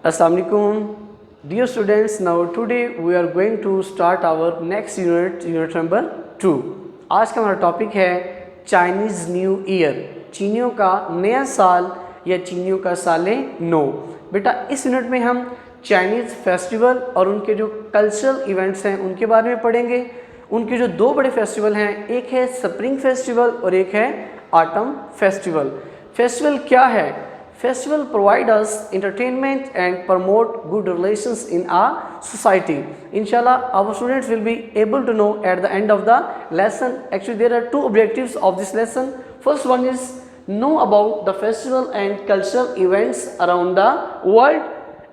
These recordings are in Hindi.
Assalamu alaikum. Dear students, now today we are going to start our next unit number 2. आज का हमारा टॉपिक है चाइनीज़ न्यू ईयर, चीनियों का नया साल या चीनियों का साले नो। बेटा इस यूनिट में हम चाइनीज़ फेस्टिवल और उनके जो कल्चरल इवेंट्स हैं उनके बारे में पढ़ेंगे। उनके जो दो बड़े फेस्टिवल हैं, एक है स्प्रिंग फेस्टिवल और एक है ऑटम फेस्टिवल। फेस्टिवल क्या है? Festival provide us entertainment and promote good relations in our society. Inshallah, our students will be able to know at the end of the lesson. Actually, there are two objectives of this lesson. First one is know about the festival and cultural events around the world,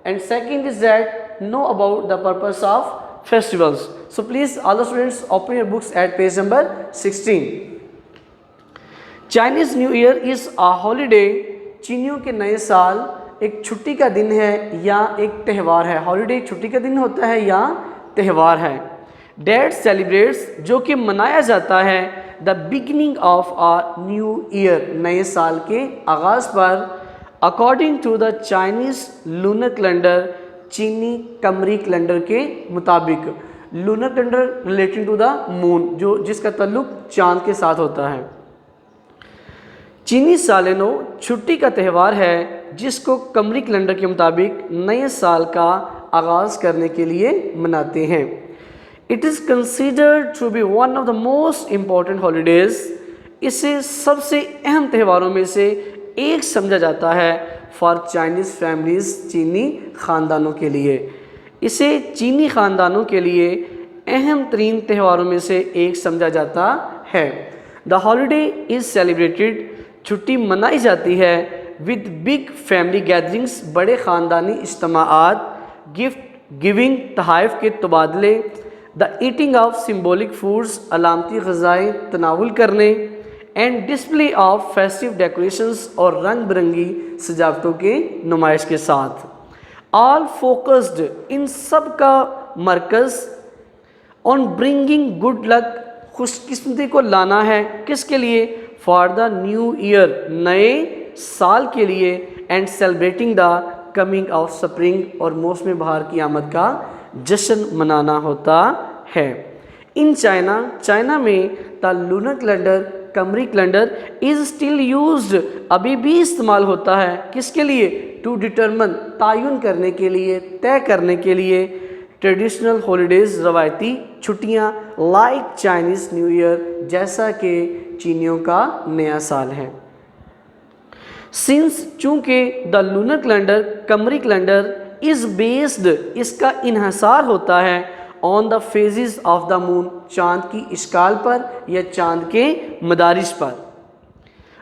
and second is that know about the purpose of festivals. So please, all the students, open your books at page number 16. Chinese New Year is a holiday. चीनियों के नए साल एक छुट्टी का दिन है या एक त्यौहार है। हॉलीडे छुट्टी का दिन होता है या त्यौहार है। डेट सेलिब्रेट्स, जो कि मनाया जाता है the beginning of a new year, नए साल के आगाज़ पर, according to the Chinese lunar calendar, चीनी कमरी कैलेंडर के मुताबिक। Lunar calendar relating to the moon, जो जिसका ताल्लुक चांद के साथ होता है। चीनी साले नो छुट्टी का त्यौहार है जिसको कमरी कैलेंडर के मुताबिक नए साल का आगाज़ करने के लिए मनाते हैं। It is considered to be one of the most important holidays, इसे सबसे अहम त्योहारों में से एक समझा जाता है फॉर चाइनीज़ फैमिलीज़, चीनी ख़ानदानों के लिए। इसे चीनी ख़ानदानों के लिए अहम तरीन त्योहारों में से एक समझा जाता है। द हॉलीडे इज़ सेलिब्रेटेड, छुट्टी मनाई जाती है विद बिग फैमिली गैदरिंग्स, बड़े ख़ानदानी इज्तिमाआत, गिफ्ट गिविंग, तहाइफ के तबादले, the eating of symbolic foods, अलामती ग़िज़ाएँ तनावुल करने, and display of festive decorations, और रंग बिरंगी सजावटों के नुमाइश के साथ। ऑल फोकस्ड, इन सब का मरकज़ ऑन ब्रिंगिंग गुड लक, खुशकिस्मती को लाना है। किसके लिए? फॉर द न्यू ईयर, नए साल के लिए, and celebrating the coming of spring, और मौसम बहार की आमद का जश्न मनाना होता है। इन चाइना में द लूनर कैलेंडर, कमरी कैलेंडर इज़ स्टिल यूज्ड, अभी भी इस्तेमाल होता है। किसके लिए? टू डिटरमन, तायुन करने के लिए, तय करने के लिए, ट्रेडिशनल हॉलीडेज़, रवायती छुट्टियाँ, लाइक चाइनीज़ न्यू ईयर, जैसा कि चीनियों का नया साल है। सिंस, चूँकि द लूनर कैलेंडर, कमरी कैलेंडर इज़ बेस्ड, इसका इन्हसार होता है on the phases of the moon, चाँद की इश्काल पर या चाँद के मदारिज पर,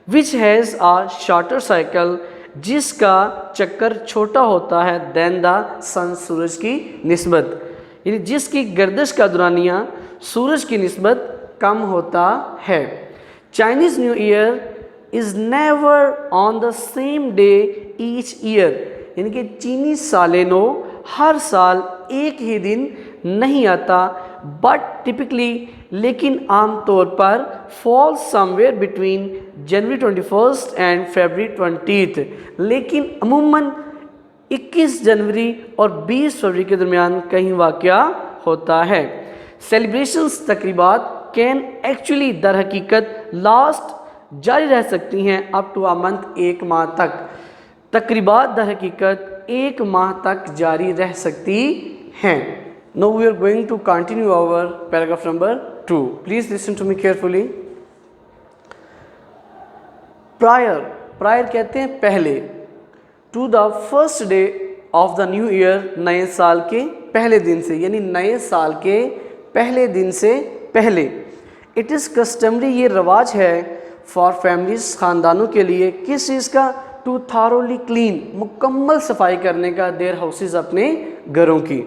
which has a shorter cycle, जिसका चक्कर छोटा होता है देन द सन, सूरज की निस्बत, यानी जिसकी गर्दिश का दुरानिया सूरज की निस्बत कम होता है। Chinese new year is never on the same day each year, यानी कि चीनी साले नो हर साल एक ही दिन नहीं आता, बट टिपिकली, लेकिन आम तौर पर, fall somewhere between January 21 and February 20, लेकिन अमूमन 21 जनवरी और 20 फरवरी के दरमियान कहीं वाक़या होता है। सेलिब्रेशंस, तकरीबात, कैन एक्चुअली, दर हकीकत, लास्ट, जारी रह सकती हैं अप टू अ मंथ, एक माह तक। तकरीबात दर हकीकत एक माह तक जारी रह सकती हैं। Now we are going to continue our paragraph number 2. Please listen to me carefully. Prior कहते हैं पहले, to the first day of the new year, नए साल के पहले दिन से, यानी नए साल के पहले दिन से पहले। It is customary, ये रवाज है, for families, ख़ानदानों के लिए, किस चीज़ का? to thoroughly clean, मुकम्मल सफाई करने का, their houses, अपने घरों की।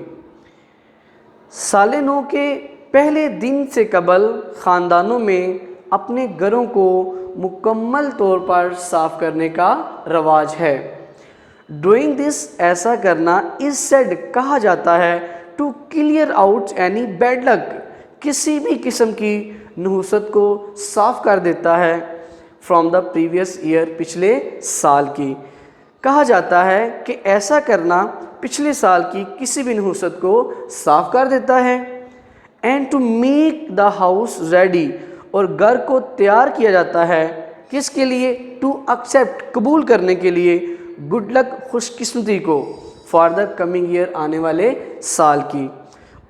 साले नो के पहले दिन से कबल ख़ानदानों में अपने घरों को मुकम्मल तौर पर साफ़ करने का रवाज है। डूइंग दिस, ऐसा करना, इज सेड, कहा जाता है, to clear out any bad luck, किसी भी किस्म की नहुसत को साफ़ कर देता है, फ्रॉम द प्रीवियस ईयर, पिछले साल की। कहा जाता है कि ऐसा करना पिछले साल की किसी भी नहुसत को साफ कर देता है। And to make the house ready, और घर को तैयार किया जाता है किसके लिए? टू एक्सेप्ट, कबूल करने के लिए, गुड लक, खुशकिस्मती को, फॉर द कमिंग ईयर, आने वाले साल की।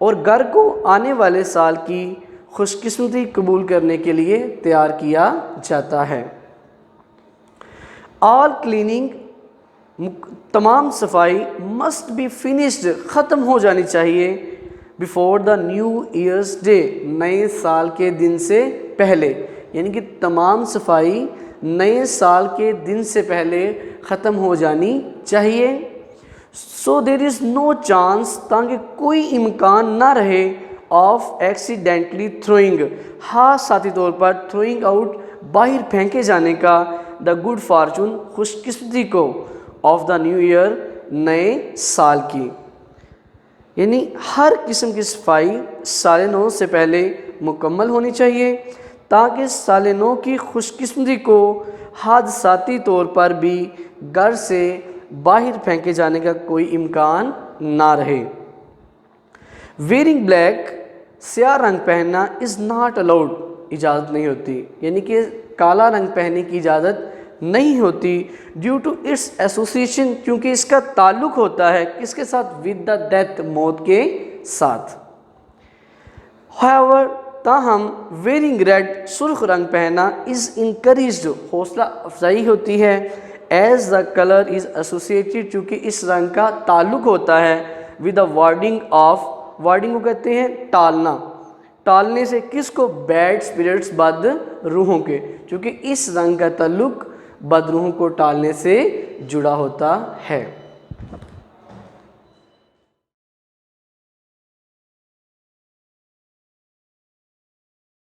और घर को आने वाले साल की खुशकिस्मती कबूल करने के लिए तैयार किया जाता है। ऑल क्लीनिंग, तमाम सफाई, मस्ट बी फिनिश्ड, ख़त्म हो जानी चाहिए, before the new years day, नए साल के दिन से पहले, यानी कि तमाम सफाई नए साल के दिन से पहले ख़त्म हो जानी चाहिए। सो देर इज़ नो चांस, ताकि कोई इम्कान ना रहे, ऑफ एक्सीडेंटली थ्रोइंग, हादसाती तौर पर, थ्रोइंग आउट, बाहर फेंके जाने का, द गुड फॉर्चून, खुशकिस्मती को, ऑफ द न्यू ईयर, नए साल की। यानी हर किस्म की सफाई साल नौ से पहले मुकम्मल होनी चाहिए, ताकि साल नौ की खुशकिस्मती को हादसाती तौर पर भी घर से बाहर फेंके जाने का कोई इम्कान ना रहे। वेयरिंग ब्लैक, स्याह रंग पहनना, इज़ नॉट अलाउड, इजाज़त नहीं होती, यानी कि काला रंग पहनने की इजाज़त नहीं होती, ड्यू टू इट्स एसोसिएशन, क्योंकि इसका ताल्लुक़ होता है किसके साथ? विद द डेथ, मौत के साथ। हाउएवर, ताहम, वेयरिंग रेड, सुर्ख रंग पहनना, इज़ इनकरेज्ड, हौसला अफजाई होती है, as the colour is associated, क्योंकि इस रंग का ताल्लुक़ होता है with the warding off, warding को कहते हैं टालना, टालने से, किसको? बैड स्पिरिट्स, बद रूहों के, क्योंकि इस रंग का ताल्लुक़ बदरूहों को टालने से जुड़ा होता है।